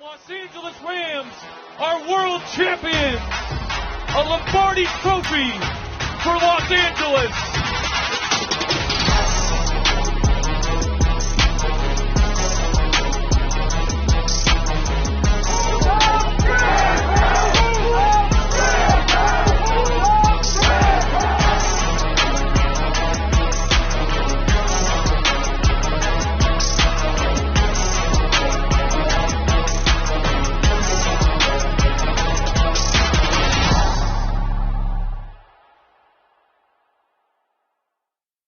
Los Angeles Rams are world champions. A Lombardi trophy for Los Angeles.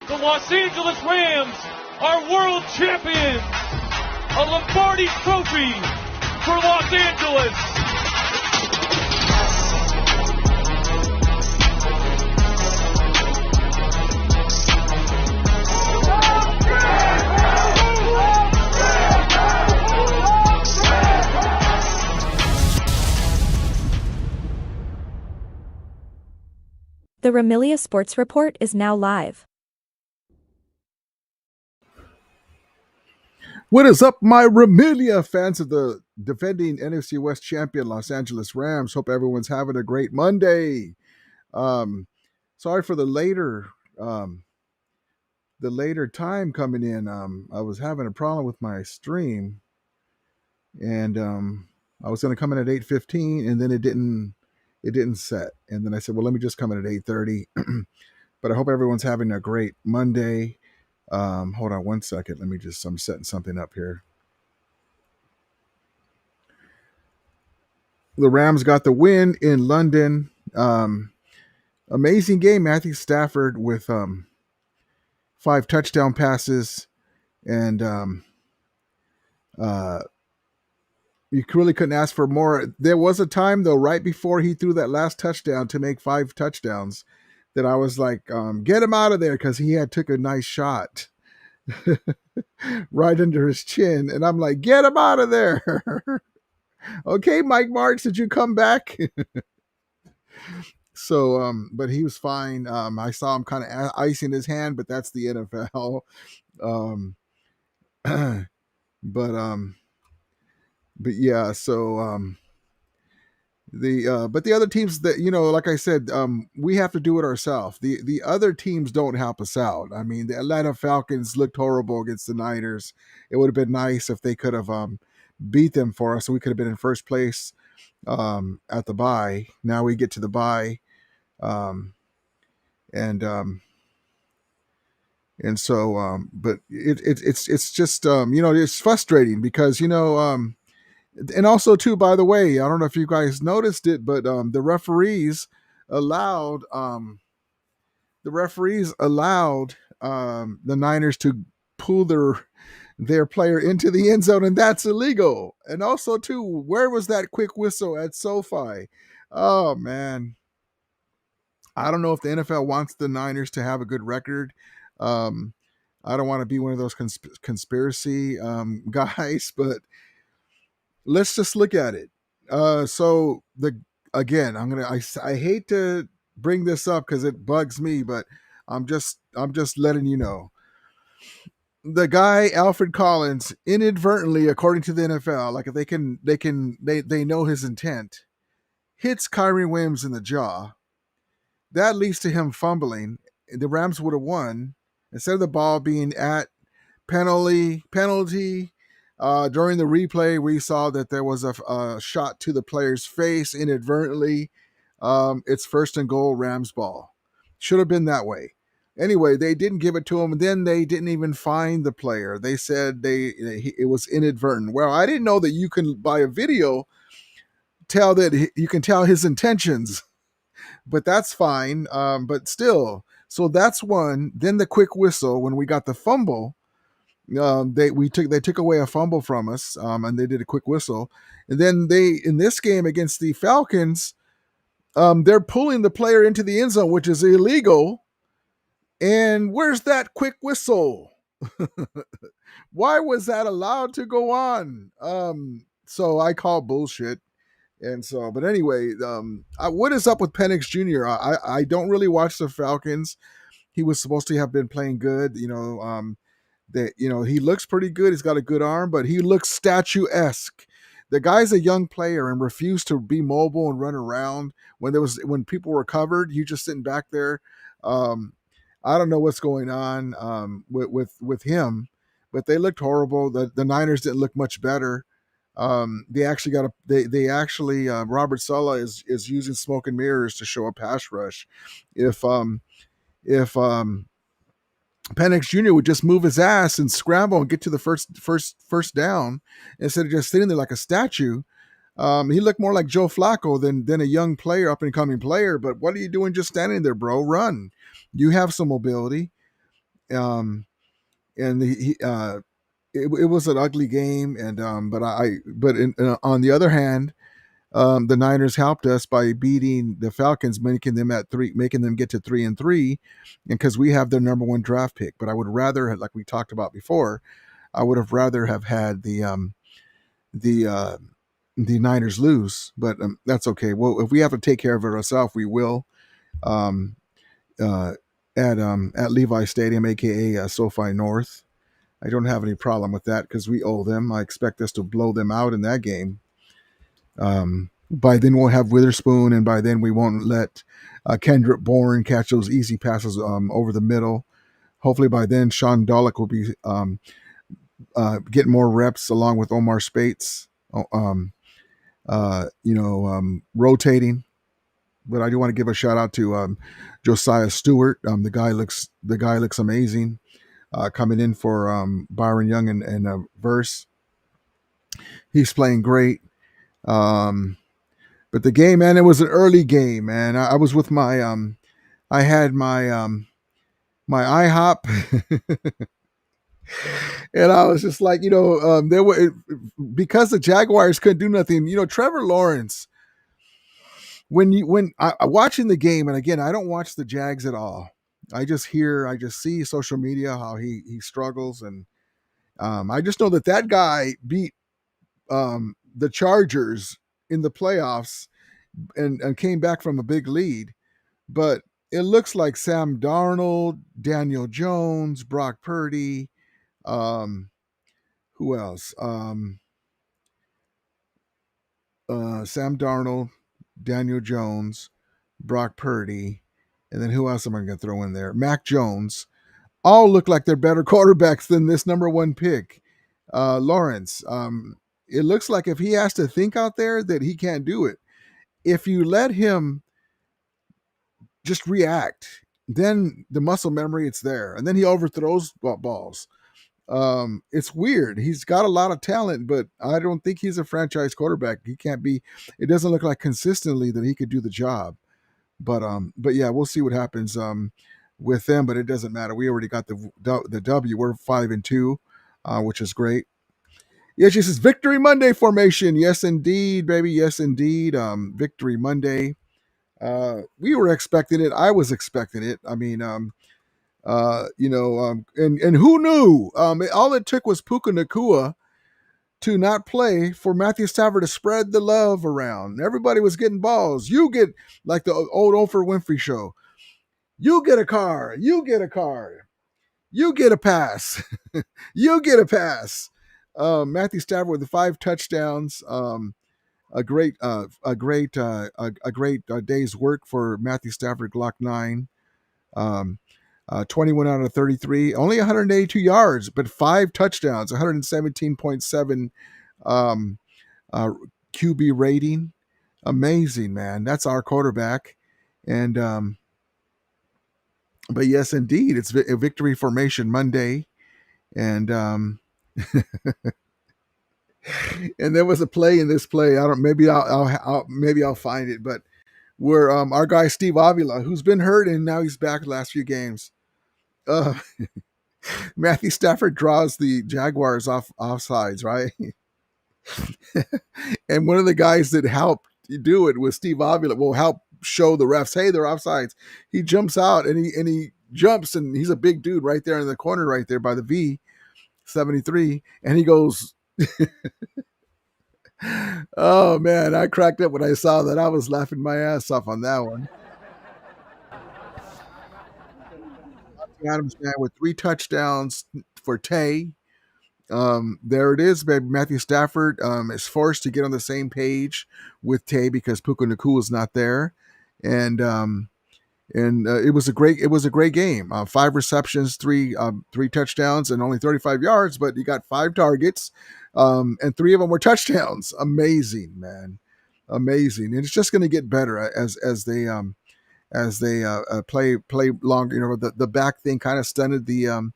The Los Angeles Rams are world champions. A Lombardi trophy for Los Angeles. The Ramilia Sports Report is now live. What is up, my Ramilia fans of the defending NFC West champion Los Angeles Rams? Hope everyone's having a great Monday. Sorry for the later time coming in. I was having a problem with my stream, and I was going to come in at 8:15, and then it didn't set. And then I said, well, let me just come in at 8:30. But I hope everyone's having a great Monday. Hold on one second. I'm setting something up here. The Rams got the win in London. Amazing game. Matthew Stafford with 5 touchdown passes. And you really couldn't ask for more. There was a time, though, right before he threw that last touchdown to make 5 touchdowns, that I was like, get him out of there, because he had took a nice shot right under his chin. And I'm like, get him out of there. Okay, Mike Martz, did you come back? So, but he was fine. I saw him kind of icing his hand, but that's the NFL. But yeah, so but the other teams that, like I said, we have to do it ourselves. The other teams don't help us out. I mean, the Atlanta Falcons looked horrible against the Niners. It would have been nice if they could have beat them for us, so we could have been in first place at the bye. Now we get to the bye, and so but it's just it's frustrating because and also, too, by the way, I don't know if you guys noticed it, but the referees allowed the Niners to pull their player into the end zone, and that's illegal. And also, too, where was that quick whistle at SoFi? Oh, man. I don't know if the NFL wants the Niners to have a good record. I don't want to be one of those conspiracy guys, but let's just look at it. So I hate to bring this up because it bugs me, but I'm just letting you know. The guy Alfred Collins inadvertently, according to the NFL, like if they know his intent, hits Kyrie Williams in the jaw. That leads to him fumbling. The Rams would have won instead of the ball being at penalty. During the replay, we saw that there was a shot to the player's face inadvertently. It's 1st and goal, Rams ball. Should have been that way. Anyway, they didn't give it to him, and then they didn't even find the player. They said it was inadvertent. Well, I didn't know that you can, by a video, tell that you can tell his intentions, but that's fine. But still, so that's one. Then the quick whistle when we got the fumble. They took away a fumble from us, and they did a quick whistle. And then in this game against the Falcons, they're pulling the player into the end zone, which is illegal. And where's that quick whistle? Why was that allowed to go on? So I call bullshit. And so, but anyway, what is up with Penix Jr.? I don't really watch the Falcons. He was supposed to have been playing good, that he looks pretty good. He's got a good arm, but he looks statuesque. The guy's a young player and refused to be mobile and run around when people were covered. He just sitting back there. Um, I don't know what's going on with him, but they looked horrible. The Niners didn't look much better. They actually got a they actually Robert Saleh is using smoke and mirrors to show a pass rush. If Penix Jr. would just move his ass and scramble and get to the first down instead of just sitting there like a statue. He looked more like Joe Flacco than a young player, up and coming player. But what are you doing just standing there, bro? Run. You have some mobility. Um, and it was an ugly game. And on the other hand, the Niners helped us by beating the Falcons, making them get to 3-3, and because we have their number one draft pick. But I would rather, like we talked about before, I would have rather have had the Niners lose. But that's okay. Well, if we have to take care of it ourselves, we will. Um, at Levi Stadium, aka SoFi North. I don't have any problem with that because we owe them. I expect us to blow them out in that game. By then we'll have Witherspoon, and by then we won't let Kendrick Bourne catch those easy passes over the middle. Hopefully by then Sean Dollick will be getting more reps along with Omar Spates, rotating. But I do want to give a shout out to Josiah Stewart. The guy looks amazing. Coming in for Byron Young and Verse. He's playing great. But the game, man, it was an early game, man. I was with my I had my IHOP, and I was just like, there were because the Jaguars couldn't do nothing. Trevor Lawrence. When I watching the game, and again, I don't watch the Jags at all. I just see social media how he struggles, and I just know that guy beat the Chargers in the playoffs and came back from a big lead. But it looks like Sam Darnold, Daniel Jones, Brock Purdy, who else? Sam Darnold, Daniel Jones, Brock Purdy, and then who else am I going to throw in there? Mac Jones. All look like they're better quarterbacks than this number one pick, Lawrence. It looks like if he has to think out there that he can't do it. If you let him just react, then the muscle memory, it's there. And then he overthrows balls. It's weird. He's got a lot of talent, but I don't think he's a franchise quarterback. He can't be. It doesn't look like consistently that he could do the job. But yeah, we'll see what happens with them. But it doesn't matter. We already got the W. We're 5-2, which is great. Yeah, she says Victory Monday formation. Yes, indeed, baby. Yes, indeed. Victory Monday. We were expecting it. I was expecting it. I mean, and who knew? All it took was Puka Nakua to not play for Matthew Stafford to spread the love around. Everybody was getting balls. You get like the old Oprah Winfrey show. You get a car. You get a car. You get a pass. You get a pass. Matthew Stafford with the 5 touchdowns. A great day's work for Matthew Stafford, Glock 9. 21 out of 33, only 182 yards, but 5 touchdowns, 117.7 QB rating. Amazing, man. That's our quarterback. And but yes, indeed, it's a victory formation Monday, and and there was a play in this play. Maybe I'll find it, but where our guy Steve Avila, who's been hurt and now he's back the last few games. Matthew Stafford draws the Jaguars offsides, right? And one of the guys that helped do it was Steve Avila. Will help show the refs, hey, they're offsides. He jumps out and he jumps, and he's a big dude right there in the corner, right there by the V 73, and he goes. Oh man, I cracked up when I saw that. I was laughing my ass off on that one. Adams, man, with 3 touchdowns for Tay. There it is, baby. Matthew Stafford is forced to get on the same page with Tay because Puka Nakua is not there, and it was a great game. 5 receptions, three touchdowns, and only 35 yards, but he got 5 targets, and 3 of them were touchdowns. Amazing, man, amazing. And it's just going to get better as they play longer. You know, the back thing kind of stunted the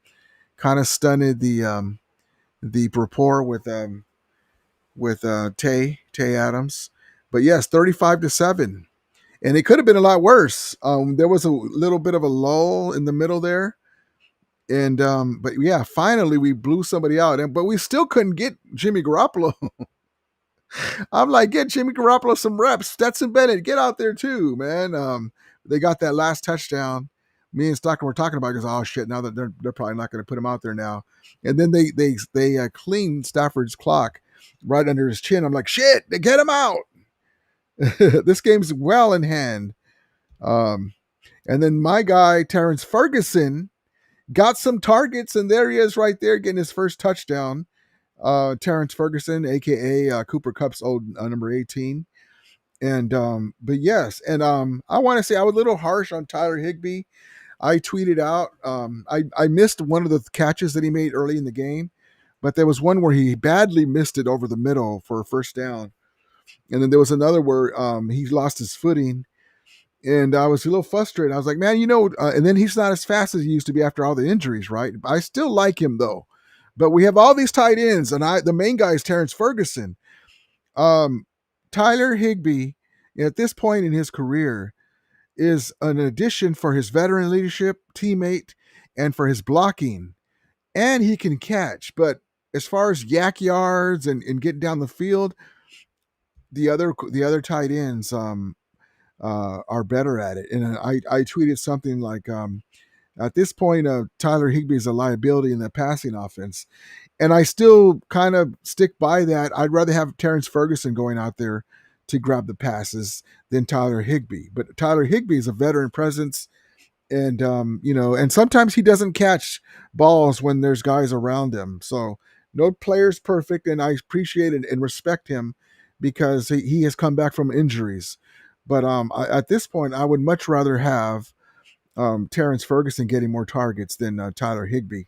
rapport with Tay Adams. But yes, 35-7. And it could have been a lot worse. There was a little bit of a lull in the middle there. And but yeah, finally we blew somebody out. But we still couldn't get Jimmy Garoppolo. I'm like, get Jimmy Garoppolo some reps. Stetson Bennett, get out there too, man. They got that last touchdown. Me and Stockton were talking about because oh shit, now that they're probably not going to put him out there now. And then they cleaned Stafford's clock right under his chin. I'm like, shit, they get him out. This game's well in hand. And then my guy Terrence Ferguson got some targets, and there he is right there getting his first touchdown. Terrence Ferguson, aka Cooper Kupp's old number 18. And but yes, and I want to say I was a little harsh on Tyler Higbee. I tweeted out I missed one of the catches that he made early in the game, but there was one where he badly missed it over the middle for a first down. And then there was another where he lost his footing, and I was a little frustrated. I was like, man, and then he's not as fast as he used to be after all the injuries, right? I still like him though. But we have all these tight ends, and the main guy is Terrence Ferguson. Tyler Higbee, at this point in his career, is an addition for his veteran leadership, teammate, and for his blocking. And he can catch. But as far as yak yards and getting down the field, the other tight ends are better at it. And I tweeted something like, at this point, Tyler Higbee is a liability in the passing offense. And I still kind of stick by that. I'd rather have Terrence Ferguson going out there to grab the passes than Tyler Higbee. But Tyler Higbee is a veteran presence. And, and sometimes he doesn't catch balls when there's guys around him. So no player's perfect. And I appreciate it and respect him because he has come back from injuries. But at this point, I would much rather have Terrence Ferguson getting more targets than Tyler Higbee.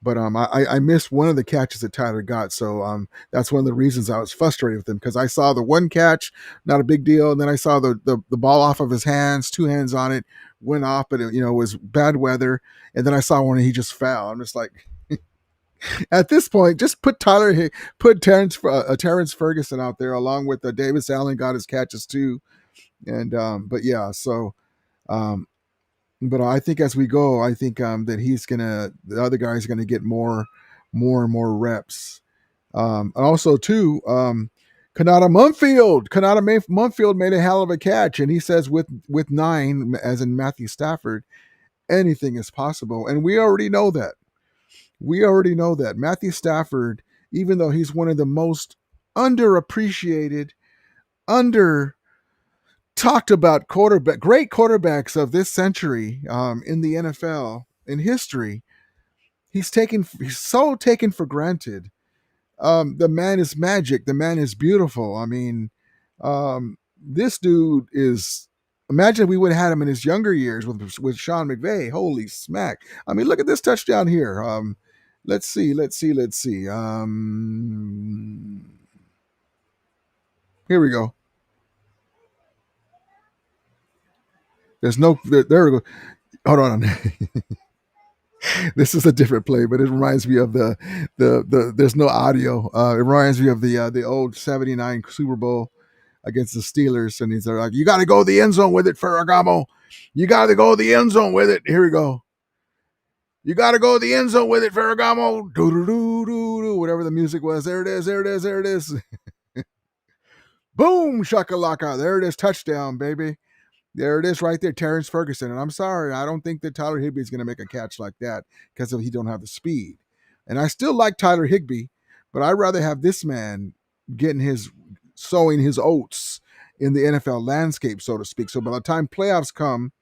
But I missed one of the catches that Tyler got. So that's one of the reasons I was frustrated with him because I saw the one catch, not a big deal. And then I saw the ball off of his hands, 2 hands on it, went off, but it was bad weather. And then I saw one and he just fell. I'm just like, at this point, just put Terrence Ferguson out there along with Davis Allen got his catches too. And but yeah, so but I think as we go, I think that the other guy's gonna get more and more reps. And also too, Kanata Mumfield made a hell of a catch, and he says with 9, as in Matthew Stafford, anything is possible, and we already know that. Matthew Stafford, even though he's one of the most underappreciated, talked about great quarterbacks of this century in the NFL in history, he's so taken for granted. The man is magic. The man is beautiful. I mean, this dude is. Imagine if we would have had him in his younger years with Sean McVay. Holy smack! I mean, look at this touchdown here. Let's see. Here we go. There we go. Hold on. This is a different play, but it reminds me of the there's no audio. It reminds me of the old 79 Super Bowl against the Steelers. And he's like, you got to go the end zone with it, Ferragamo. You got to go the end zone with it. Here we go. You got to go the end zone with it, Ferragamo. Do-do-do-do-do. Whatever the music was. There it is. Boom, shakalaka. There it is. Touchdown, baby. There it is right there, Terrence Ferguson. And I'm sorry, I don't think that Tyler Higbee is going to make a catch like that because he don't have the speed. And I still like Tyler Higbee, but I'd rather have this man sowing his oats in the NFL landscape, so to speak. So by the time playoffs come,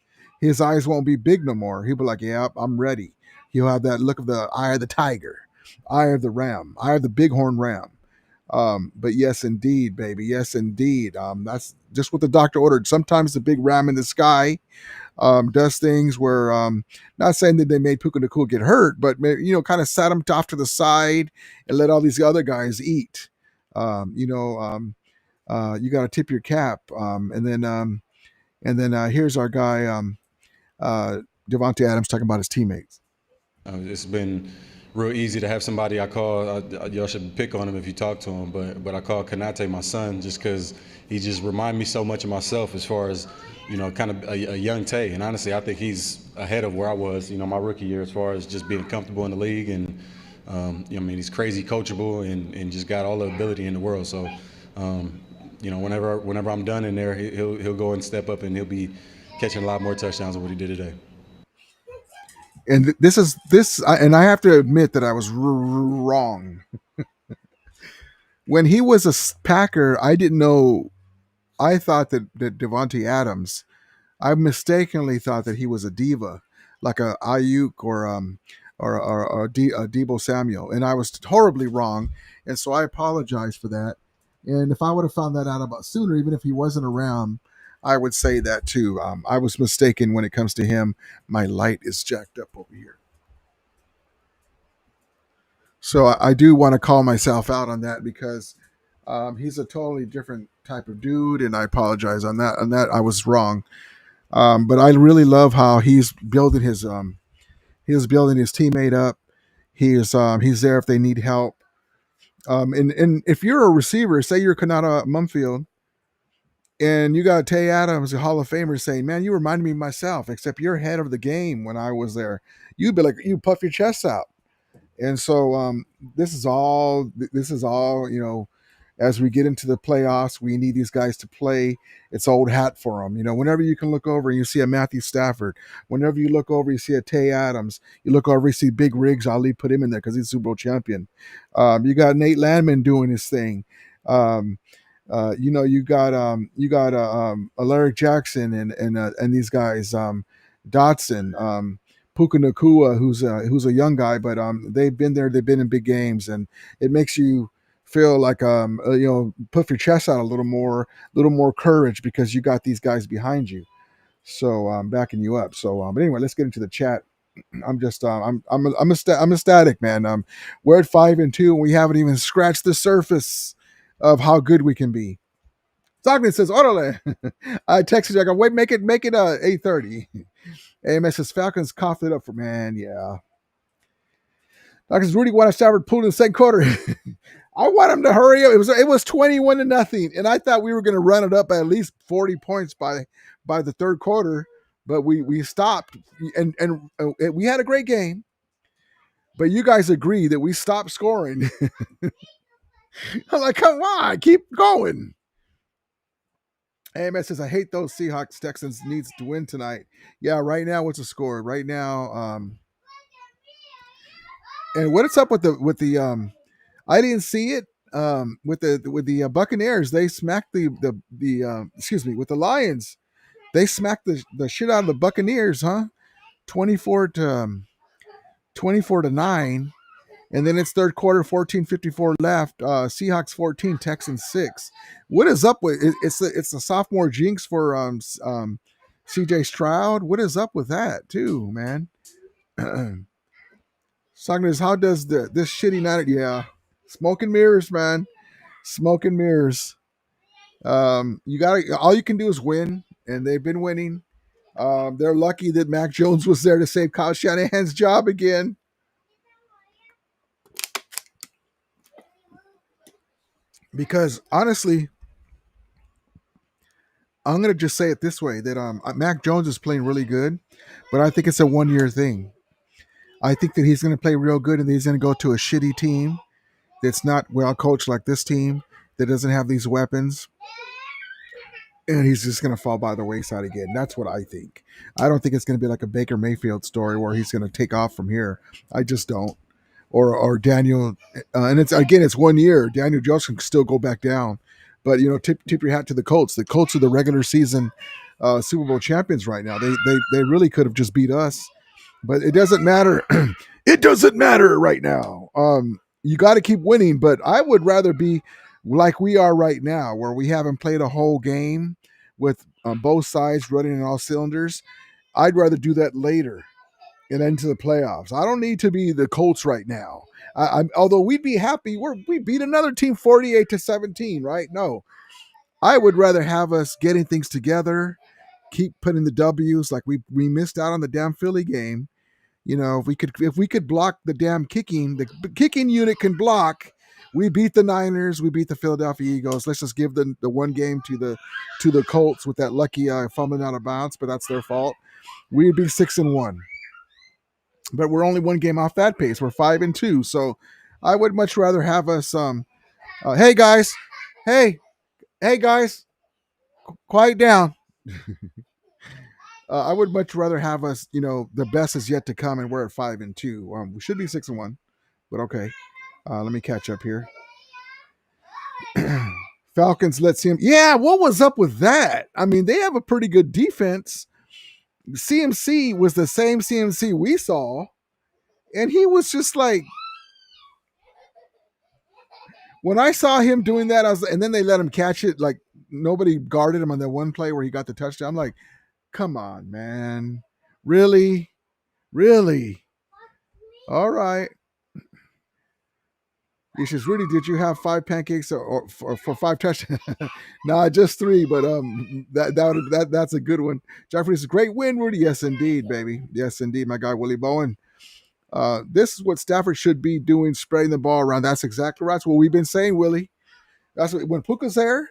his eyes won't be big no more. He'll be like, yeah, I'm ready. He'll have that look of the eye of the tiger. eye of the ram, eye of the bighorn ram. But yes, indeed, baby. Yes, indeed. That's just what the doctor ordered. Sometimes the big ram in the sky does things where, not saying that they made Puka Nakua get hurt, but kind of sat him off to the side and let all these other guys eat. You got to tip your cap, and then here's our guy, Devontae Adams, talking about his teammates. It's been real easy to have somebody I call. Y'all should pick on him if you talk to him, but I call Kanate my son just because he just reminds me so much of myself as far as, kind of a young Tay. And honestly, I think he's ahead of where I was, my rookie year as far as just being comfortable in the league. And, he's crazy coachable and just got all the ability in the world. So, whenever I'm done in there, he'll go and step up and he'll be catching a lot more touchdowns than what he did today. And and I have to admit that I was wrong. When he was a Packer, I didn't know. I thought that Devontae Adams, I mistakenly thought that he was a diva, like a Ayuk or a Debo Samuel, and I was horribly wrong, and so I apologize for that. And if I would have found that out about sooner, even if he wasn't around, I would say that too. I was mistaken when it comes to him. My light is jacked up over here. So I do want to call myself out on that because he's a totally different type of dude, and I apologize on that. On that, I was wrong. But I really love how he's building his teammate up. He's there if they need help. And if you're a receiver, say you're Kanata Mumfield, and you got Tay Adams, a Hall of Famer, saying, "Man, you remind me of myself, except you're ahead of the game when I was there." You'd be like, you puff your chest out. And so this is all as we get into the playoffs, we need these guys to play. It's old hat for them. Whenever you can look over and you see a Matthew Stafford, whenever you look over, you see a Tay Adams, you look over, you see Big Riggs. Ali put him in there because he's Super Bowl champion. You got Nate Landman doing his thing. You got Alaric Jackson and these guys, Dotson, Puka Nakua, who's a young guy, but they've been there. They've been in big games, and it makes you feel like puff your chest out a little more courage because you got these guys behind you. So I'm backing you up. So, but anyway, let's get into the chat. I'm just I'm ecstatic, man. We're at 5-2, and we haven't even scratched the surface of how good we can be. Zogman says, "Orale." I texted you. I go, "Wait, make it 8:30." AMS says Falcons coughed it up for man. Yeah. Because Rudy wanted Stafford pulled in the second quarter. I want him to hurry up. It was 21-0, and I thought we were going to run it up by at least 40 points by the third quarter, but we stopped, and we had a great game. But you guys agree that we stopped scoring. I'm like, come on, keep going. AMS says, I hate those Seahawks. Texans needs to win tonight. Yeah, right now, what's the score? Right now, and what is up with the I didn't see it. With the Buccaneers, they smacked with the Lions, they smacked the shit out of the Buccaneers, huh? 24-9. And then it's third quarter, 14:54 left. Seahawks 14, Texans 6. What is up with it's the sophomore jinx for CJ Stroud? What is up with that too, man? Sagnas, how does this shitty night? Yeah, smoke and mirrors, man. Smoke and mirrors. You got all you can do is win, and they've been winning. They're lucky that Mac Jones was there to save Kyle Shanahan's job again. Because honestly, I'm going to just say it this way, that Mac Jones is playing really good, but I think it's a one-year thing. I think that he's going to play real good, and he's going to go to a shitty team that's not well coached like this team, that doesn't have these weapons, and he's just going to fall by the wayside again. That's what I think. I don't think it's going to be like a Baker Mayfield story where he's going to take off from here. I just don't. Or Daniel, and it's 1 year. Daniel Jones can still go back down, but tip your hat to the Colts. The Colts are the regular season Super Bowl champions right now. They really could have just beat us, But it doesn't matter. It doesn't matter right now. You got to keep winning, but I would rather be like we are right now, where we haven't played a whole game with both sides running in all cylinders. I'd rather do that later and into the playoffs. I don't need to be the Colts right now. Although we'd be happy, we beat another team 48-17, right? No, I would rather have us getting things together, keep putting the W's. Like we missed out on the damn Philly game. If we could block the damn kicking, the kicking unit can block. We beat the Niners. We beat the Philadelphia Eagles. Let's just give the one game to the Colts with that lucky fumbling out of bounds, but that's their fault. We'd be 6-1, but we're only one game off that pace. We're 5-2, so I would much rather have us. Hey guys, hey guys, quiet down. I would much rather have us. The best is yet to come, and we're at 5-2. We should be 6-1, but okay. Let me catch up here. Falcons, let's see him. Yeah, what was up with that? I mean, they have a pretty good defense. CMC was the same CMC we saw, and he was just like, when I saw him doing that, and then they let him catch it, like nobody guarded him on that one play where he got the touchdown. I'm like, come on, man. Really? Really? All right. He says, Rudy, did you have 5 pancakes or for 5 touchdowns? Nah, just 3, but that's a good one. Jeffrey says, great win, Rudy. Yes, indeed, baby. Yes, indeed, my guy Willie Bowen. This is what Stafford should be doing, spreading the ball around. That's exactly right. That's what we've been saying, Willie. That's what, when Puka's there,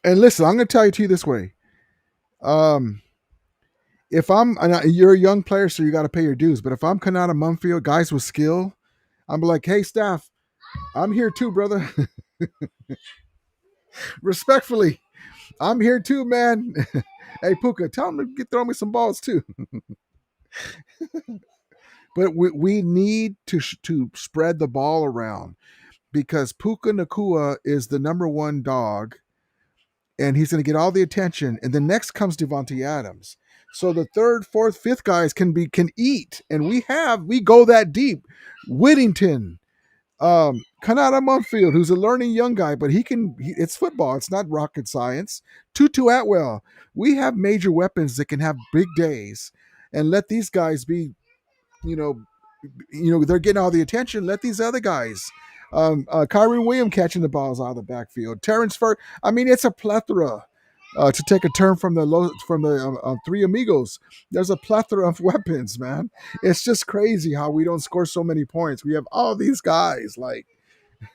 and listen, I'm going to tell you this way. If you're a young player, so you got to pay your dues. But if I'm coming out of Mumfield, guys with skill, I'm like, hey, staff, I'm here too, brother. Respectfully, I'm here too, man. Hey, Puka, tell him to throw me some balls too. But we need to spread the ball around because Puka Nakua is the number 1 dog, and he's going to get all the attention. And then next comes Devontae Adams. So the 3rd, 4th, 5th guys can eat, and we go that deep. Whittington, Kanata Mumfield, who's a learning young guy, but it's football. It's not rocket science. Tutu Atwell. We have major weapons that can have big days, and let these guys be, they're getting all the attention. Let these other guys. Kyrie Williams catching the balls out of the backfield. Terrence Fur. I mean, it's a plethora. To take a turn from the Three Amigos, there's a plethora of weapons, man. It's just crazy how we don't score so many points. We have all these guys. Like,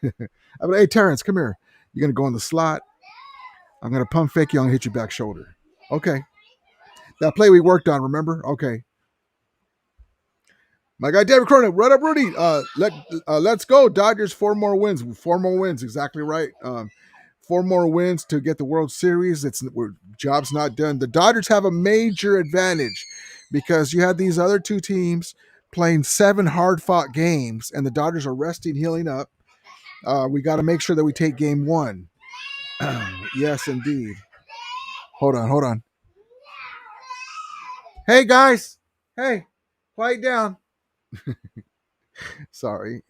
hey, Terrence, come here. You're gonna go in the slot. I'm gonna pump fake you. I'm gonna hit you back shoulder. Okay. That play we worked on. Remember? Okay. My guy David Cronin, right up, Rudy. Let's go. Dodgers 4 more wins. 4 more wins. Exactly right. 4 more wins to get the World Series. Job's not done. The Dodgers have a major advantage because you had these other 2 teams playing 7 hard-fought games, and the Dodgers are resting, healing up. We got to make sure that we take game 1. Yes, indeed. Hold on. Hey, guys. Hey, quiet down. Sorry.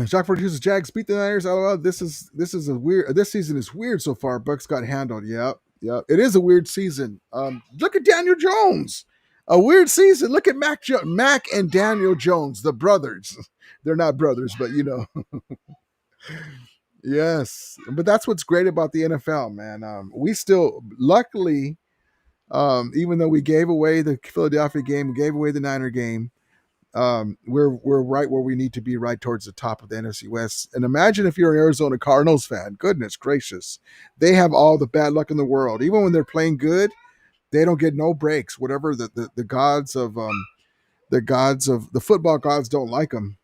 Jacques produces Jags beat the Niners. LOL. This season is weird so far. Bucks got handled. Yep. It is a weird season. Look at Daniel Jones. A weird season. Look at Mac and Daniel Jones, the brothers. They're not brothers, but Yes, but that's what's great about the NFL, man. We still, luckily, even though we gave away the Philadelphia game, gave away the Niner game, we're right where we need to be, right towards the top of the NFC West. And imagine if you're an Arizona Cardinals fan. Goodness gracious, they have all the bad luck in the world. Even when they're playing good, they don't get no breaks. Whatever the gods of the football gods don't like them.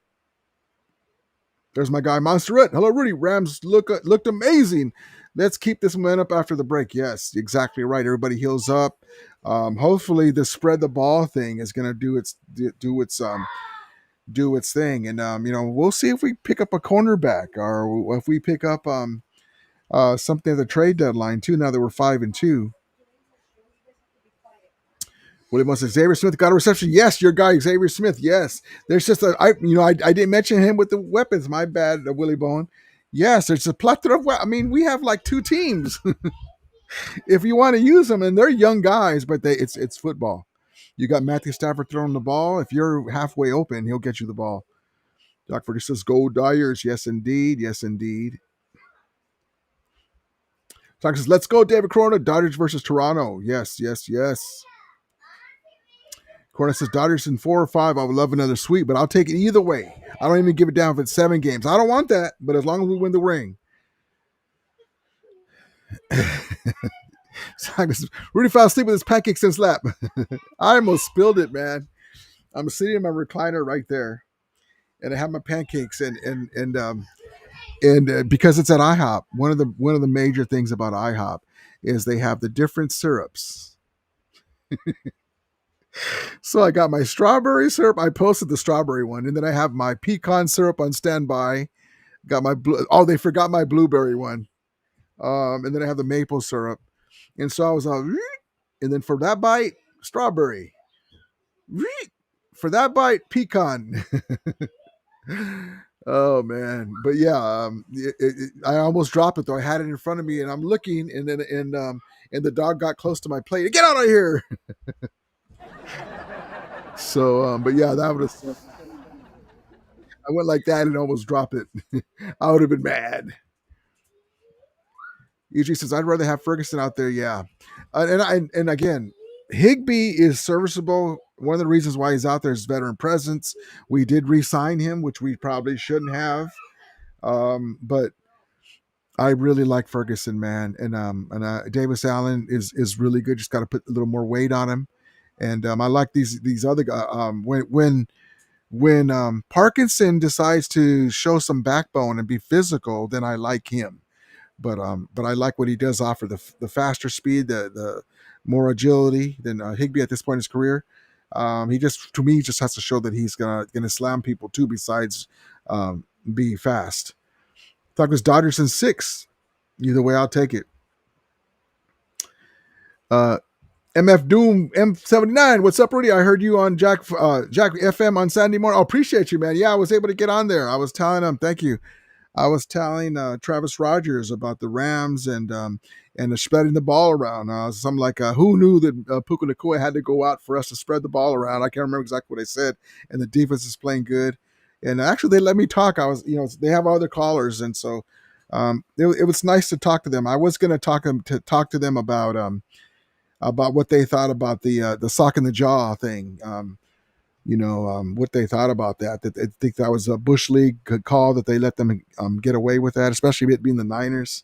There's my guy Monsterette. Hello, Rudy. Rams looked amazing. Let's keep this momentum up after the break. Yes, exactly right. Everybody heals up. Hopefully, the spread the ball thing is going to do its thing, and we'll see if we pick up a cornerback or if we pick up something at the trade deadline too. Now that we're 5-2. Willie Musk says Xavier Smith got a reception. Yes, your guy Xavier Smith. Yes, there's just I didn't mention him with the weapons. My bad, Willie Bone. Yes, there's a plethora of. I mean, we have like 2 teams if you want to use them, and they're young guys, but it's football. You got Matthew Stafford throwing the ball. If you're halfway open, he'll get you the ball. Doc Ford says, "Go Dyers." Yes, indeed. Yes, indeed. Doc says, "Let's go, David Corona. Dodgers versus Toronto." Yes, yes, yes. Corona says, "Dodgers in 4 or 5. I would love another sweep, but I'll take it either way. I don't even give it down if it's 7 games. I don't want that, but as long as we win the ring." Rudy fell asleep with his pancakes in his lap. I almost spilled it, man. I'm sitting in my recliner right there, and I have my pancakes, and because it's at IHOP, one of the major things about IHOP is they have the different syrups. So I got my strawberry syrup. I posted the strawberry one, and then I have my pecan syrup on standby. Got my they forgot my blueberry one, and then I have the maple syrup. And so I was and then for that bite, strawberry. For that bite, pecan. Oh man, but yeah, I almost dropped it though. I had it in front of me, and I'm looking, and then and the dog got close to my plate. Get out of here! So, but yeah, that was. I went like that and almost dropped it. I would have been mad. EG says I'd rather have Ferguson out there. Yeah, and again, Higbee is serviceable. One of the reasons why he's out there is veteran presence. We did re-sign him, which we probably shouldn't have. But I really like Ferguson, man, and Davis Allen is really good. Just got to put a little more weight on him, and I like these other guys. When Parkinson decides to show some backbone and be physical, then I like him. But I like what he does offer the faster speed, the more agility than Higbee at this point in his career. He just to me just has to show that he's gonna slam people too. Besides be fast. Talkers Dodgers in 6. Either way, I'll take it. MF Doom M79. What's up, Rudy? I heard you on Jack FM on Sunday morning. Oh, appreciate you, man. Yeah, I was able to get on there. I was telling him, thank you. I was telling Travis Rogers about the Rams and spreading the ball around. Something like, who knew that Puka Nacua had to go out for us to spread the ball around? I can't remember exactly what I said. And the defense is playing good. And actually, they let me talk. They have other callers, and so it was nice to talk to them. I was going to talk to them about what they thought about the sock in the jaw thing. What they thought about that. That they think that was a Bush League call, that they let them get away with that, especially it being the Niners.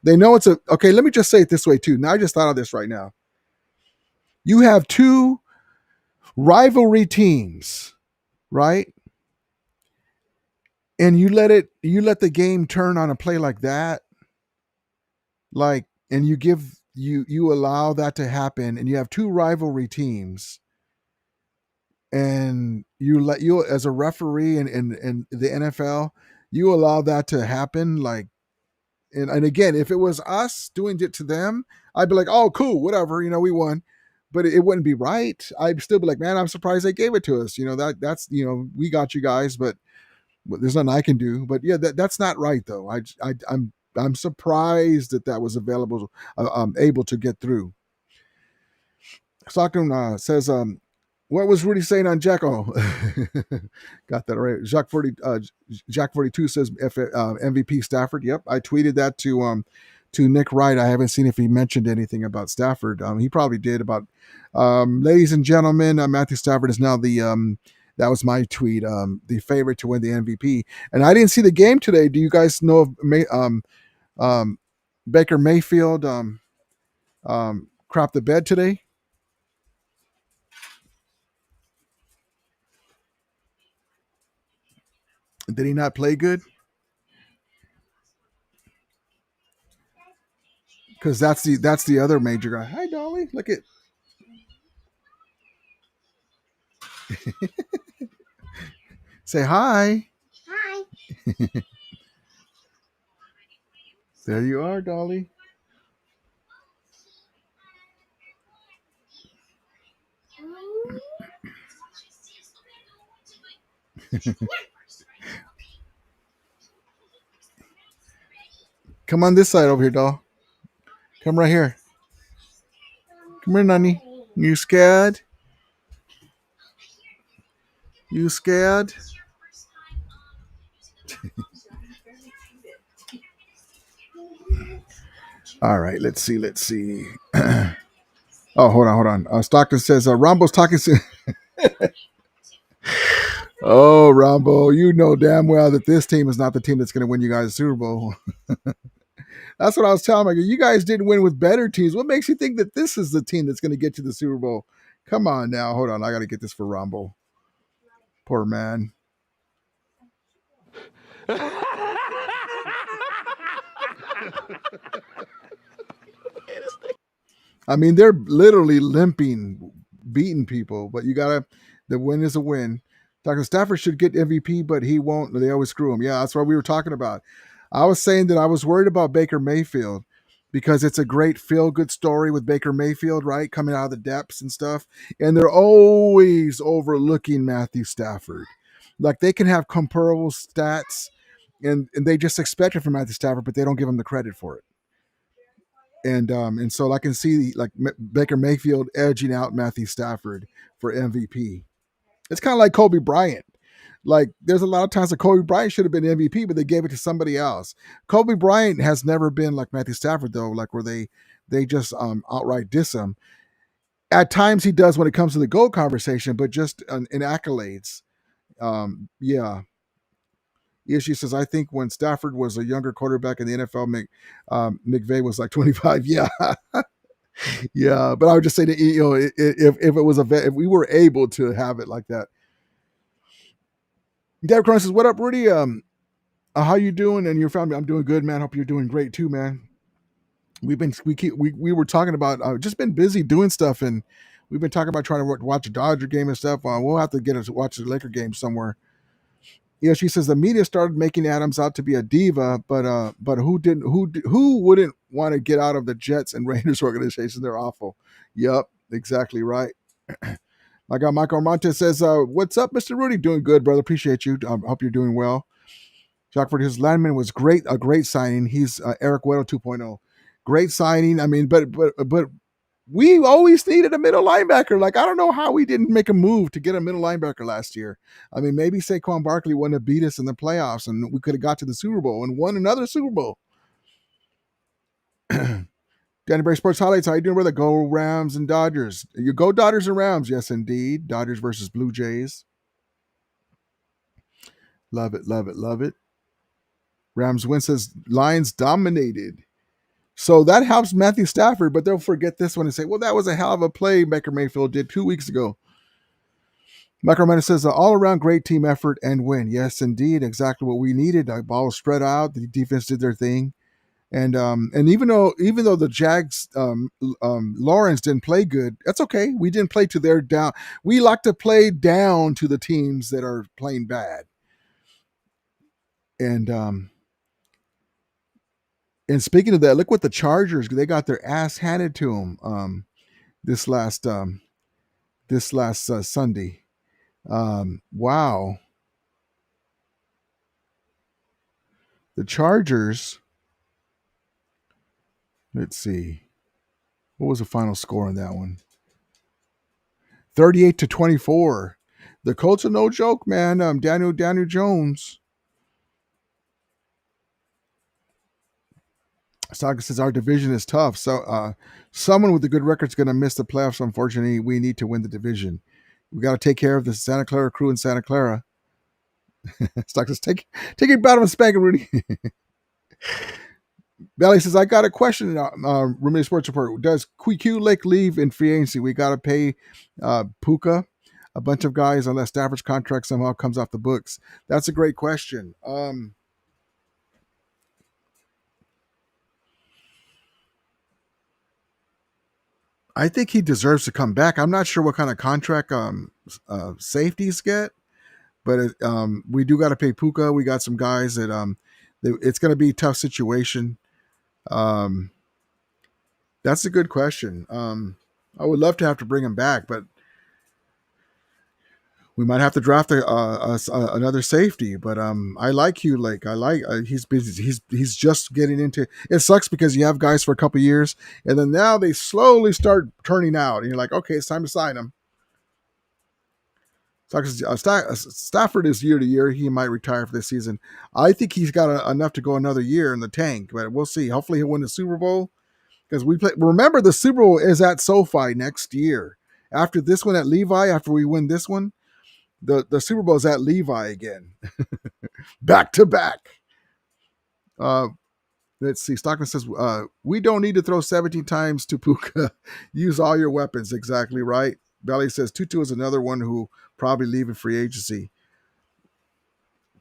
They know it's okay. Let me just say it this way too. Now I just thought of this right now. You have 2 rivalry teams, right? And you let the game turn on a play like that, and you allow that to happen, and you have 2 rivalry teams, and you as a referee and the NFL, you allow that to happen, and again, if it was us doing it to them, I'd be like, oh, cool, whatever, we won. But it wouldn't be right. I'd still be like, man, I'm surprised they gave it to us. That's we got you guys, but there's nothing I can do. But yeah, that's not right though. I'm surprised that was available, able to get through. Stockton says, what was Rudy saying on Jacko? Got that right. Jack 42 says MVP Stafford. Yep, I tweeted that to Nick Wright. I haven't seen if he mentioned anything about Stafford. He probably did. About ladies and gentlemen, Matthew Stafford is now the that was my tweet. The favorite to win the MVP. And I didn't see the game today. Do you guys know if Baker Mayfield crapped the bed today? Did he not play good? Because that's the other major guy. Hi, Dolly. Look at. Say hi. Hi. There you are, Dolly. Come on this side over here, doll. Come right here. Come here, Nani. You scared? You scared? All right, let's see. Let's see. Oh, hold on. Stockton says, Rombo's talking. Oh, Rombo, you know damn well that this team is not the team that's going to win you guys the Super Bowl. That's what I was telling you. You guys didn't win with better teams. What makes you think that this is the team that's going to get you the Super Bowl? Come on now. Hold on. I got to get this for Rombo. Poor man. I mean, they're literally limping, beating people, but the win is a win. Dr. Stafford should get MVP, but he won't. They always screw him. Yeah, that's what we were talking about. I was saying that I was worried about Baker Mayfield because it's a great feel-good story with Baker Mayfield, right? Coming out of the depths and stuff. And they're always overlooking Matthew Stafford. Like they can have comparable stats and they just expect it from Matthew Stafford, but they don't give him the credit for it. And so I can see like Baker Mayfield edging out Matthew Stafford for MVP. It's kind of like Kobe Bryant. Like there's a lot of times that Kobe Bryant should have been MVP, but they gave it to somebody else. Kobe Bryant has never been like Matthew Stafford though, like where they just outright diss him. At times he does when it comes to the GOAT conversation, but just in accolades. Yeah. Yeah, she says, I think when Stafford was a younger quarterback in the NFL, McVay was like 25. Yeah. Yeah. But I would just say that, if it was if we were able to have it like that. Deb Cronin says, what up, Rudy? How you doing? And your family? I'm doing good, man. Hope you're doing great too, man. We were talking about just been busy doing stuff, and we've been talking about trying to watch a Dodger game and stuff. We'll have to get us to watch the Laker game somewhere. Yeah, she says the media started making Adams out to be a diva, but who wouldn't want to get out of the Jets and Raiders organizations? They're awful. Yep, exactly right. My guy Michael Armante says, what's up, Mr. Rudy? Doing good, brother. Appreciate you. Hope you're doing well. Jockford, his lineman was great, a great signing. He's Eric Weddle 2.0. Great signing. I mean, but we always needed a middle linebacker. Like, I don't know how we didn't make a move to get a middle linebacker last year. I mean, maybe Saquon Barkley wouldn't have beat us in the playoffs and we could have got to the Super Bowl and won another Super Bowl. Danny Bray Sports Highlights. How you doing, brother? Go Rams and Dodgers. You go Dodgers and Rams. Yes, indeed. Dodgers versus Blue Jays. Love it, love it, love it. Rams win, says Lions dominated. So that helps Matthew Stafford, but they'll forget this one and say, well, that was a hell of a play Baker Mayfield did 2 weeks ago. Michael Armenta says, all-around great team effort and win. Yes, indeed, exactly what we needed. The ball was spread out. The defense did their thing. And even though the Jags, Lawrence didn't play good, that's okay. We didn't play to their down. We like to play down to the teams that are playing bad. And speaking of that, look what the Chargers, they got their ass handed to them this last Sunday. Wow. The Chargers, let's see. What was the final score on that one? 38-24. The Colts are no joke, man. Daniel Jones. Saga says our division is tough. So someone with a good record is going to miss the playoffs. Unfortunately, we need to win the division. We got to take care of the Santa Clara crew in Santa Clara. Stock says, take your bottom and spank it, Rudy. Valley says, I got a question. Rummy Sports Report. Does QQ Lake leave in free agency? We got to pay Puka, a bunch of guys, unless Stafford's contract somehow comes off the books. That's a great question. I think he deserves to come back. I'm not sure what kind of contract safeties get, but we do got to pay Puka. We got some guys that it's going to be a tough situation. Um, that's a good question. I would love to have to bring him back, but we might have to draft another safety. But I like Hugh Lake. I like he's busy. He's just getting into. It sucks because you have guys for a couple years, and then now they slowly start turning out, and you're like, okay, it's time to sign them. Stafford is year to year. He might retire for this season. I think he's got enough to go another year in the tank, but we'll see. Hopefully, he'll win the Super Bowl because we play. Remember, the Super Bowl is at SoFi next year. After this one at Levi, after we win this one, the Super Bowl is at Levi again, back to back. Let's see. Stockton says we don't need to throw 17 times to Puka. Use all your weapons. Exactly right. Belly says Tutu is another one who probably leaving free agency.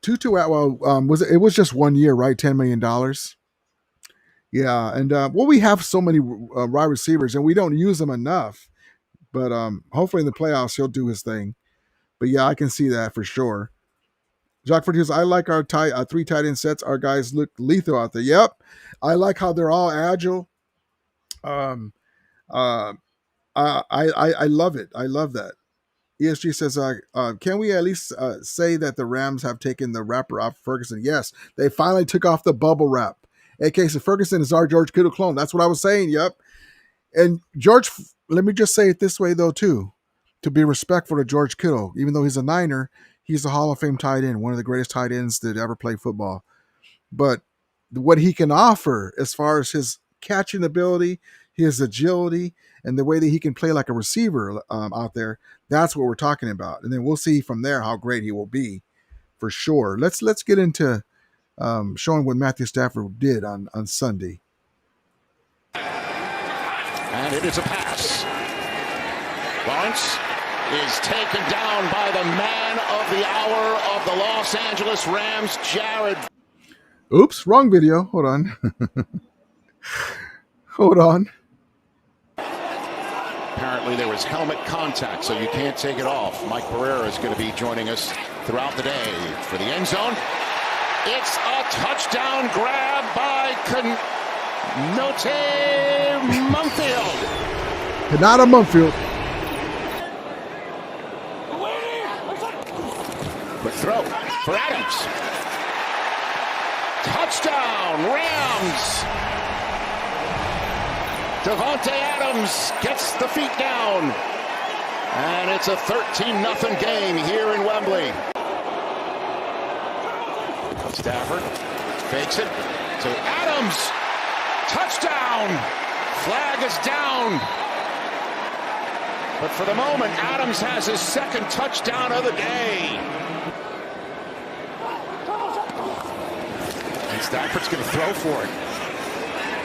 Tutu Atwell it was just 1 year, right? $10 million. Yeah, and we have so many wide receivers, and we don't use them enough. But hopefully in the playoffs he'll do his thing. But yeah, I can see that for sure. Jacques Fortier, I like our three tight end sets. Our guys look lethal out there. Yep, I like how they're all agile. Uh, I love it. I love that. ESG says, can we at least say that the Rams have taken the wrapper off Ferguson? Yes, they finally took off the bubble wrap. AK, so Ferguson is our George Kittle clone. That's what I was saying. Yep. And George, let me just say it this way, though, too, to be respectful to George Kittle. Even though he's a Niner, he's a Hall of Fame tight end, one of the greatest tight ends that ever played football. But what he can offer as far as his catching ability, his agility, and the way that he can play like a receiver out there, that's what we're talking about. And then we'll see from there how great he will be for sure. Let's get into showing what Matthew Stafford did on Sunday. And it is a pass. Lawrence is taken down by the man of the hour of the Los Angeles Rams, Jared. Oops, wrong video. Hold on. Hold on. Apparently there was helmet contact, so you can't take it off. Mike Pereira is going to be joining us throughout the day for the end zone. It's a touchdown grab by Note Mumfield. Not a Mumfield. Quick throw for Adams. Touchdown, Rams. Devontae Adams gets the feet down. And it's a 13-0 game here in Wembley. Stafford fakes it to Adams. Touchdown. Flag is down. But for the moment, Adams has his second touchdown of the day. And Stafford's going to throw for it.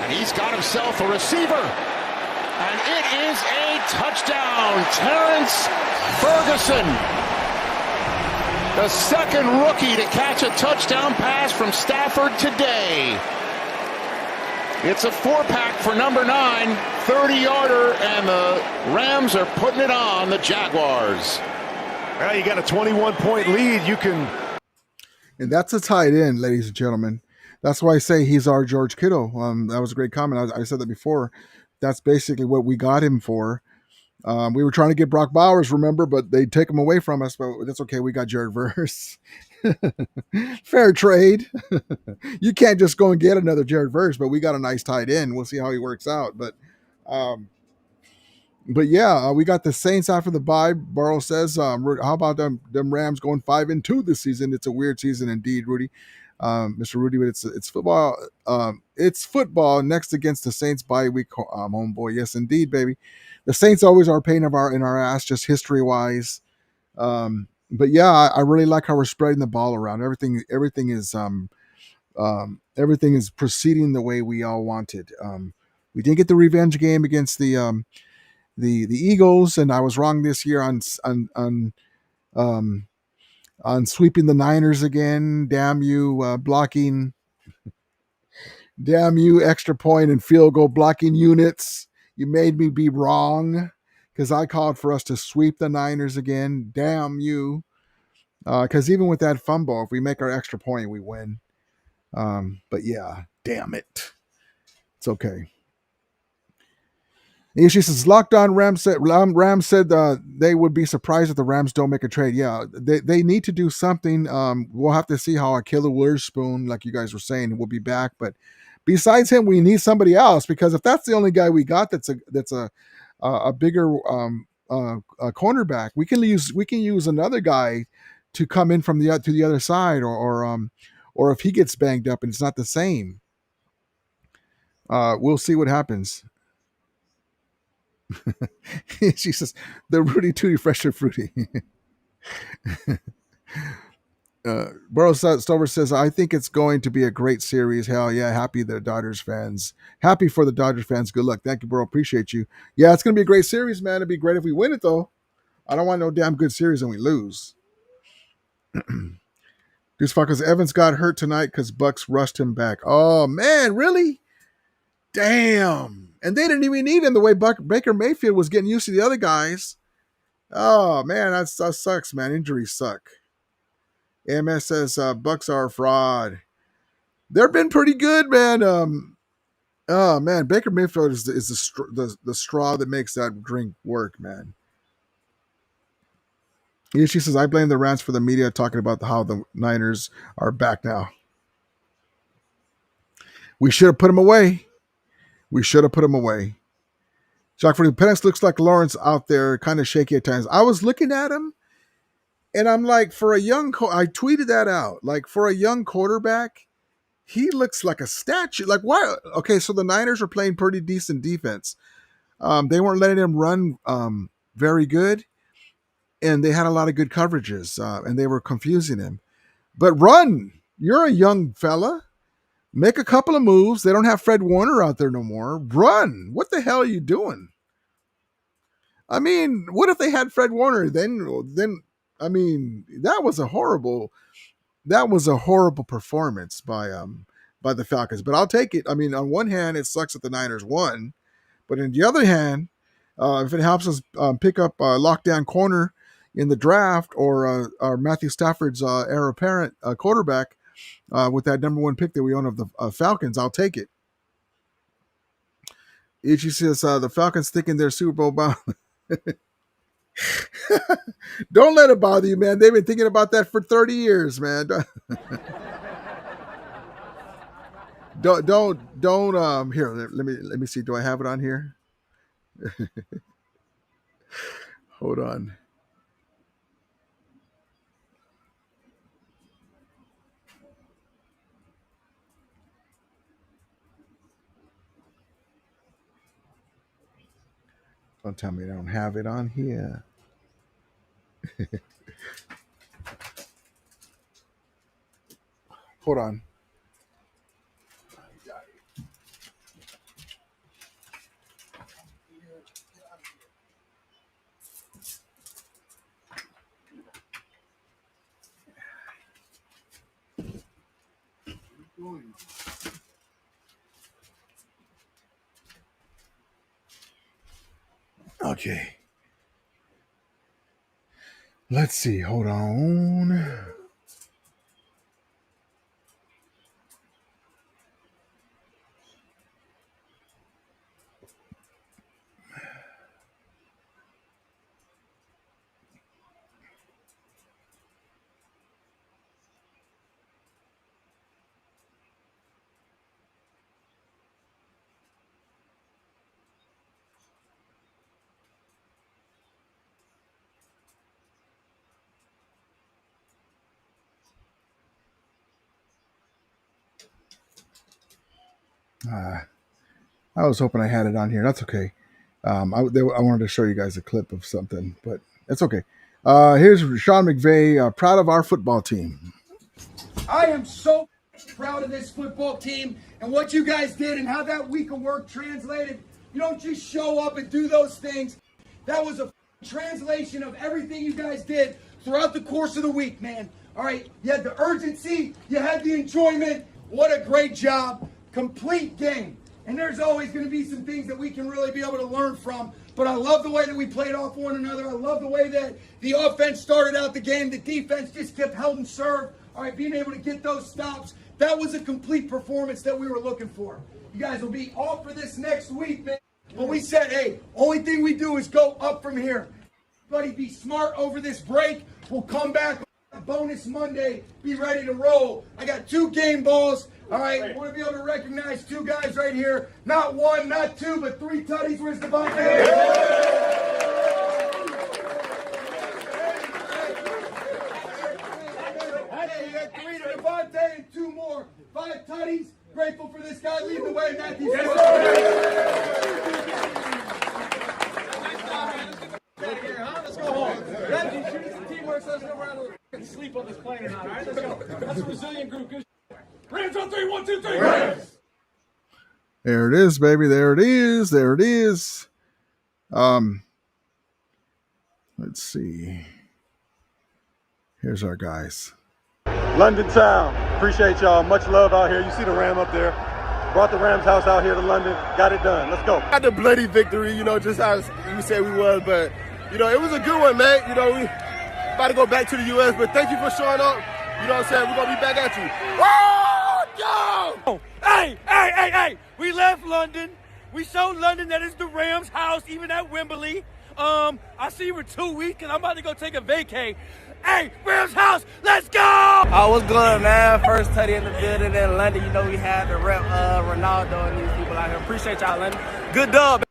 And he's got himself a receiver. And it is a touchdown. Terrence Ferguson, the second rookie to catch a touchdown pass from Stafford today. It's a 4-pack for number 9, 30-yarder, and the Rams are putting it on the Jaguars. Well, you got a 21-point lead. You can. And that's a tight end, ladies and gentlemen. That's why I say he's our George Kittle. That was a great comment. I said that before. That's basically what we got him for. We were trying to get Brock Bowers, remember, but they take him away from us. But that's okay. We got Jared Verse. Fair trade. You can't just go and get another Jared Verse, but we got a nice tight end. We'll see how he works out. But yeah, we got the Saints after the bye. Burrow says, how about them Rams going 5-2 this season? It's a weird season indeed, Rudy. Mr. Rudy, but it's football. It's football next against the Saints bye week, homeboy. Yes, indeed, baby. The Saints always are a pain in our ass, just history wise. But yeah, I really like how we're spreading the ball around. Everything is proceeding the way we all wanted. We did get the revenge game against the Eagles, and I was wrong this year on sweeping the Niners again. Damn you, blocking. Damn you, extra point and field goal blocking units. You made me be wrong because I called for us to sweep the Niners again. Damn you. Because even with that fumble, if we make our extra point, we win. But yeah, damn it. It's okay. And she says, Locked On Rams said they would be surprised if the Rams don't make a trade. Yeah, they need to do something. We'll have to see how Akilla Witherspoon, like you guys were saying, will be back. But besides him, we need somebody else, because if that's the only guy we got that's a bigger cornerback, we can use another guy to come in from the other side, or if he gets banged up and it's not the same. We'll see what happens. She says, the Rudy Tooty Fresh and Fruity. Burrow Stover says, I think it's going to be a great series. Hell yeah. Happy for the Dodgers fans. Good luck. Thank you, Burrow. Appreciate you. Yeah, it's going to be a great series, man. It'd be great if we win it, though. I don't want no damn good series and we lose. Deuce Falcons, Evans got hurt tonight because Bucks rushed him back. Oh, man, really? Damn. And they didn't even need him the way Baker Mayfield was getting used to the other guys. Oh, man, that sucks, man. Injuries suck. AMS says Bucks are a fraud. They've been pretty good, man. Oh, man, Baker Mayfield is the straw that makes that drink work, man. She says, I blame the Rams for the media talking about how the Niners are back now. We should have put them away. Shock for the Penix looks like Lawrence out there, kind of shaky at times. I was looking at him, and I'm like, I tweeted that out. Like, for a young quarterback, he looks like a statue. Like, why? Okay, so the Niners are playing pretty decent defense. They weren't letting him run very good, and they had a lot of good coverages, and they were confusing him. But run! You're a young fella. Make a couple of moves. They don't have Fred Warner out there no more. Run. What the hell are you doing? I mean, what if they had Fred Warner? Then I mean, that was a horrible performance by the Falcons. But I'll take it. I mean, on one hand, it sucks that the Niners won, but on the other hand, if it helps us pick up a lockdown corner in the draft, or Matthew Stafford's heir apparent quarterback, with that number 1 pick that we own of the Falcons, I'll take it. Ichi says the Falcons thinking they're Super Bowl bound. Don't let it bother you, man. They've been thinking about that for 30 years, man. Don't here, let me see. Do I have it on here? Hold on. Don't tell me I don't have it on here. Hold on. Okay. Let's see. Hold on. I was hoping I had it on here. That's okay. I wanted to show you guys a clip of something, but it's okay. Here's Sean McVay, proud of our football team. I am so proud of this football team and what you guys did and how that week of work translated. You don't just show up and do those things. That was a translation of everything you guys did throughout the course of the week, man. All right, you had the urgency, you had the enjoyment. What a great job. Complete game. And there's always going to be some things that we can really be able to learn from. But I love the way that we played off one another. I love the way that the offense started out the game. The defense just kept held and served. All right, being able to get those stops, That was a complete performance that we were looking for. You guys will be off for this next week, man. But we said, hey, only thing we do is go up from here. Everybody be smart over this break. We'll come back on bonus Monday. Be ready to roll. I got 2 game balls. All right, I want to be able to recognize 2 guys right here. Not 1, not 2, but 3 tutties. Where's Devontae? Hey, you got 3 to Devontae and 2 more. 5 tutties. Grateful for this guy. Lead the way, Matthew. Let's go home. Reggie, shoot some teamwork so let's go around and sleep on this plane or not. All right, let's go. That's a resilient group. Good. Rams on 3, 1, 2, 3. Rams. There it is, baby. There it is. There it is. Let's see. Here's our guys. London town. Appreciate y'all. Much love out here. You see the Ram up there. Brought the Rams house out here to London. Got it done. Let's go. Got the bloody victory, just as we said we was, but it was a good one, man. We about to go back to the U.S., but thank you for showing up. You know what I'm saying? We're gonna be back at you. Whoa, yo! Hey! We left London. We showed London that it's the Rams' house, even at Wembley. I see you for 2 weeks, and I'm about to go take a vacay. Hey, Rams house, let's go! Oh, what's good, man? First tutty in the building in London. We had to rep Ronaldo and these people out here. Appreciate y'all, London. Good dub.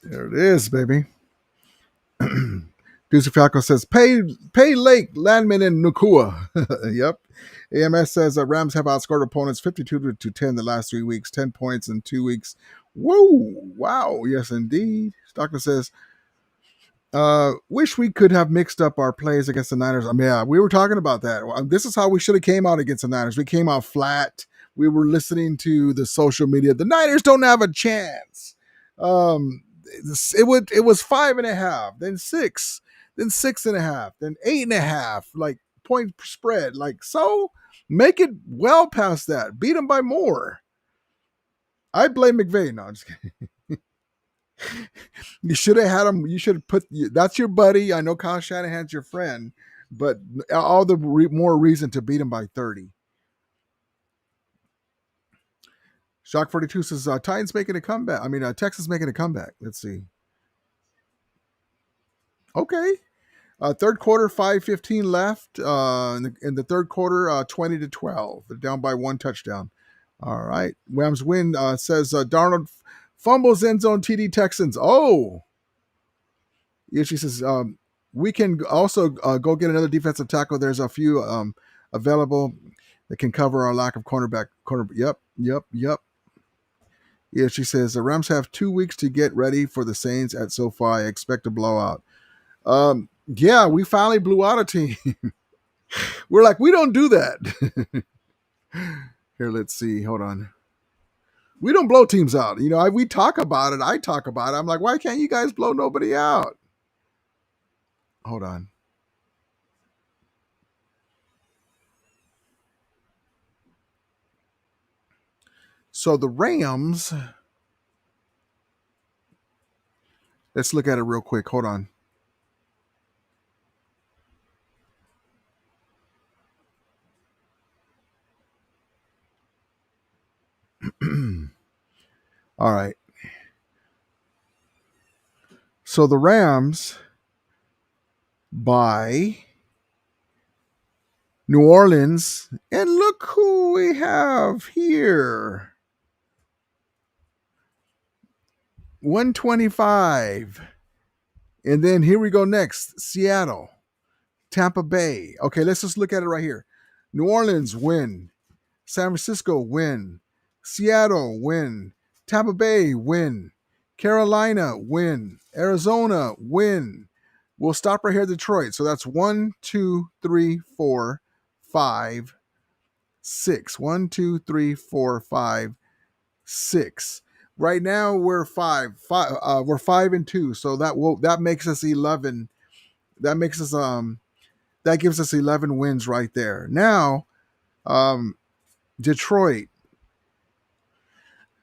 There it is, baby. Deuce Falco says, pay Lake, Landman, and Nukua. Yep. AMS says Rams have outscored opponents 52-10 the last 3 weeks, 10 points in 2 weeks. Whoa, wow, yes, indeed. Stockton says, wish we could have mixed up our plays against the Niners. Yeah, we were talking about that. This is how we should have came out against the Niners. We came out flat. We were listening to the social media. The Niners don't have a chance. It was 5.5, then 6, then 6.5, then 8.5, like point spread. So make it well past that. Beat them by more. I blame McVay. No, I'm just kidding. You should have had him. You should have put. That's your buddy. I know Kyle Shanahan's your friend, but all the more reason to beat him by 30. Shock 42 says Titans making a comeback. Texas making a comeback. Let's see. Okay. Third quarter, 5:15 left. In the third quarter, 20-12. They're down by 1 touchdown. All right. Rams win. Says Darnold fumbles end zone TD Texans. Oh. Yeah, she says we can also go get another defensive tackle. There's a few available that can cover our lack of cornerback. Yep. Yeah, she says the Rams have 2 weeks to get ready for the Saints at SoFi. Expect a blowout. Yeah, we finally blew out a team. We're like, we don't do that. Here, let's see. Hold on. We don't blow teams out. We talk about it. I talk about it. I'm like, why can't you guys blow nobody out? Hold on. So the Rams, let's look at it real quick. Hold on. All right. So the Rams by New Orleans, and look who we have here. 125. And then here we go next. Seattle, Tampa Bay. Okay, let's just look at it right here. New Orleans win. San Francisco win. Seattle win. Tampa Bay win. Carolina win. Arizona win. We'll stop right here, Detroit. So that's 1, 2, 3, 4, 5, 6. 1, 2, 3, 4, 5, 6. Right now we're 5. We're 5-2. So that makes us 11. That makes us that gives us 11 wins right there. Now, Detroit.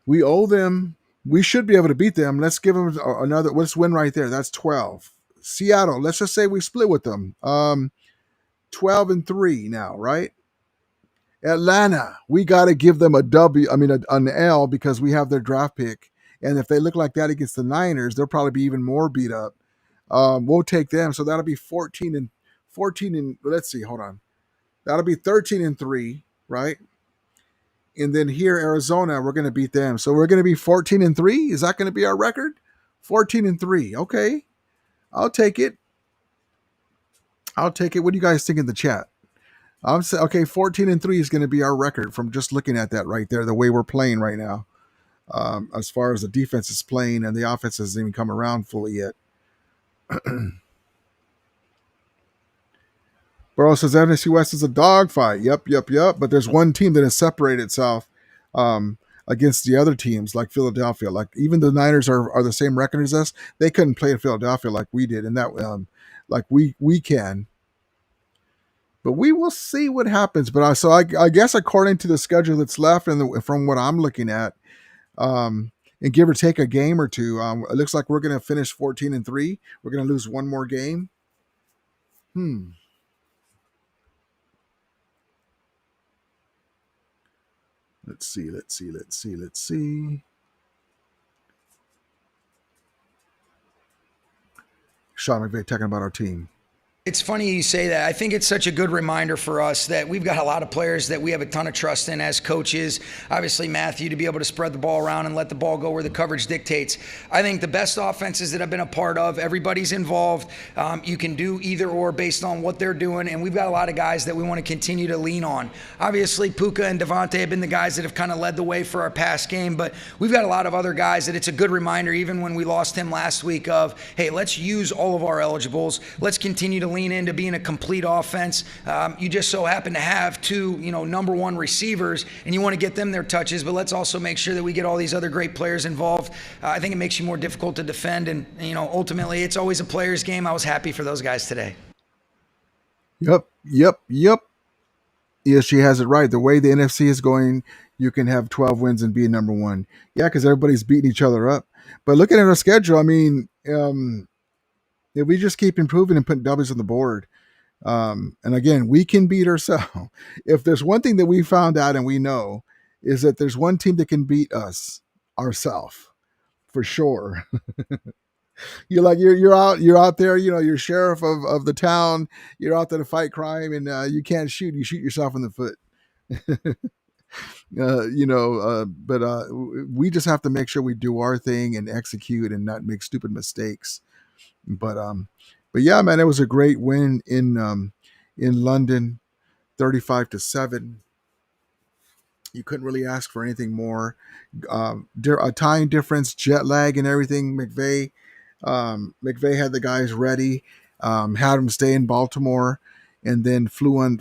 We owe them. We should be able to beat them. Let's give them another. Let's win right there. That's 12. Seattle. Let's just say we split with them. 12-3 now, right? Atlanta, we got to give them an L because we have their draft pick. And if they look like that against the Niners, they'll probably be even more beat up. We'll take them. So that'll be 14 and let's see, hold on. That'll be 13-3, right? And then here, Arizona, we're going to beat them. So we're going to be 14-3. Is that going to be our record? 14-3. Okay. I'll take it. What do you guys think in the chat? I'm saying, okay, 14-3 is going to be our record from just looking at that right there, the way we're playing right now. As far as the defense is playing and the offense hasn't even come around fully yet. Bro says NFC West is a dogfight. Yep. But there's one team that has separated itself against the other teams, like Philadelphia. Like even the Niners are the same record as us. They couldn't play in Philadelphia like we did, and that like we can. But we will see what happens. But I guess according to the schedule that's left and from what I'm looking at, and give or take a game or two, it looks like we're going to finish 14-3. We're going to lose one more game. Let's see. Sean McVay talking about our team. It's funny you say that. I think it's such a good reminder for us that we've got a lot of players that we have a ton of trust in as coaches. Obviously, Matthew, to be able to spread the ball around and let the ball go where the coverage dictates. I think the best offenses that I've been a part of, everybody's involved. You can do either or based on what they're doing, and we've got a lot of guys that we want to continue to lean on. Obviously, Puka and Devontae have been the guys that have kind of led the way for our pass game, but we've got a lot of other guys that it's a good reminder, even when we lost him last week, of, hey, let's use all of our eligibles. Let's continue to lean into being a complete offense. You just so happen to have two, number one receivers, and you want to get them their touches, but let's also make sure that we get all these other great players involved. I think it makes you more difficult to defend, and ultimately it's always a player's game. I was happy for those guys today. Yep. Yes, she has it right. The way the NFC is going, you can have 12 wins and be number one. Yeah, because everybody's beating each other up. But looking at our schedule, I mean, if we just keep improving and putting W's on the board, and again, we can beat ourselves. If there's one thing that we found out and we know is that there's one team that can beat us, ourselves, for sure. You're out there, you're sheriff of the town. You're out there to fight crime, and you can't shoot. You shoot yourself in the foot. But we just have to make sure we do our thing and execute and not make stupid mistakes. But yeah, man, it was a great win in London, 35-7. You couldn't really ask for anything more. A time difference, jet lag, and everything. McVay had the guys ready, had them stay in Baltimore, and then flew in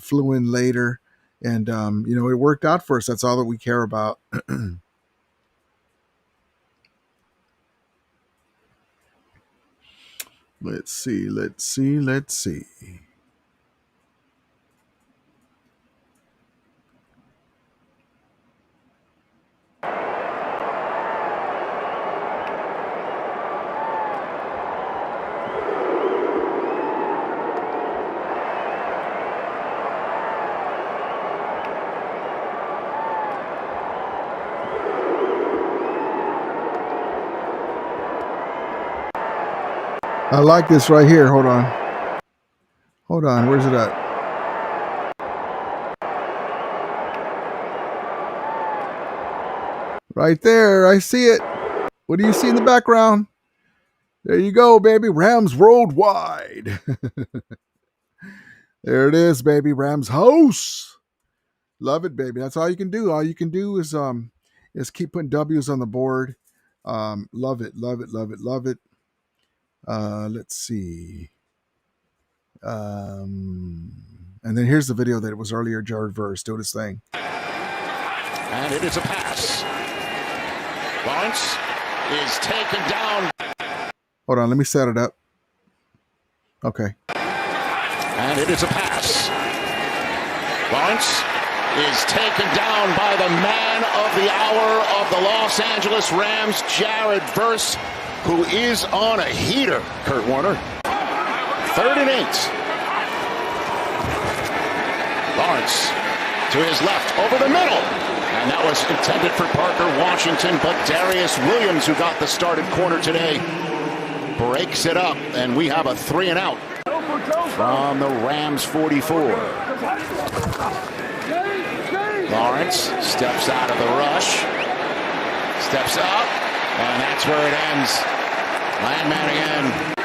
later, and it worked out for us. That's all that we care about. Let's see. I like this right here. Hold on. Where's it at? Right there. I see it. What do you see in the background? There you go, baby. Rams Worldwide. There it is, baby. Rams House. Love it, baby. That's all you can do. All you can do is keep putting W's on the board. Love it. Let's see. And then here's the video that it was earlier. Jared Verse doing his thing. And it is a pass. Lawrence is taken down. Hold on, let me set it up. Okay. And it is a pass. Lawrence is taken down by the man of the hour of the Los Angeles Rams, Jared Verse, who is on a heater, Kurt Warner. 3rd and 8. Lawrence to his left, over the middle. And that was intended for Parker Washington, but Darius Williams, who got the started corner today, breaks it up, and we have a 3 and out from the Rams 44. Lawrence steps out of the rush, steps up, and that's where it ends. Landman again.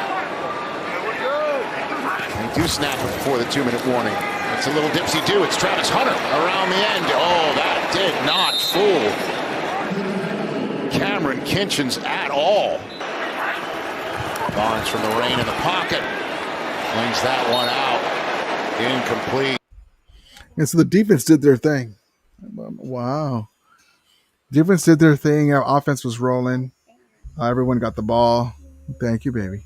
They do snap it before the 2-minute warning. It's a little dipsy-do. It's Travis Hunter around the end. Oh, that did not fool Cameron Kinchens at all. Lawrence from the rain in the pocket. Flings that one out. Incomplete. And so the defense did their thing. Wow. Defense did their thing. Our offense was rolling. Everyone got the ball. Thank you, baby.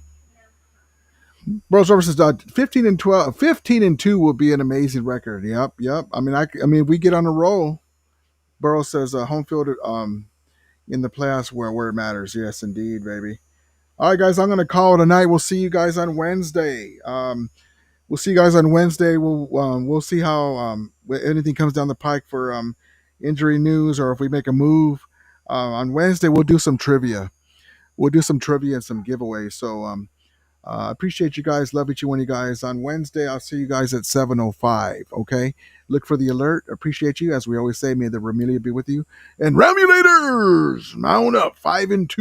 Bros versus 15 and 12. 15 and 2 will be an amazing record. Yep. I mean, we get on a roll. Burrow says home field in the playoffs where it matters. Yes, indeed, baby. All right, guys, I'm going to call it a night. We'll see you guys on Wednesday. We'll see see how anything comes down the pike for injury news or if we make a move. On Wednesday, we'll do some trivia. And some giveaways. So I appreciate you guys. Love each one of you guys. On Wednesday, I'll see you guys at 7:05. Okay? Look for the alert. Appreciate you. As we always say, may the Ramelia be with you. And Ramulators, mount up 5 and 2.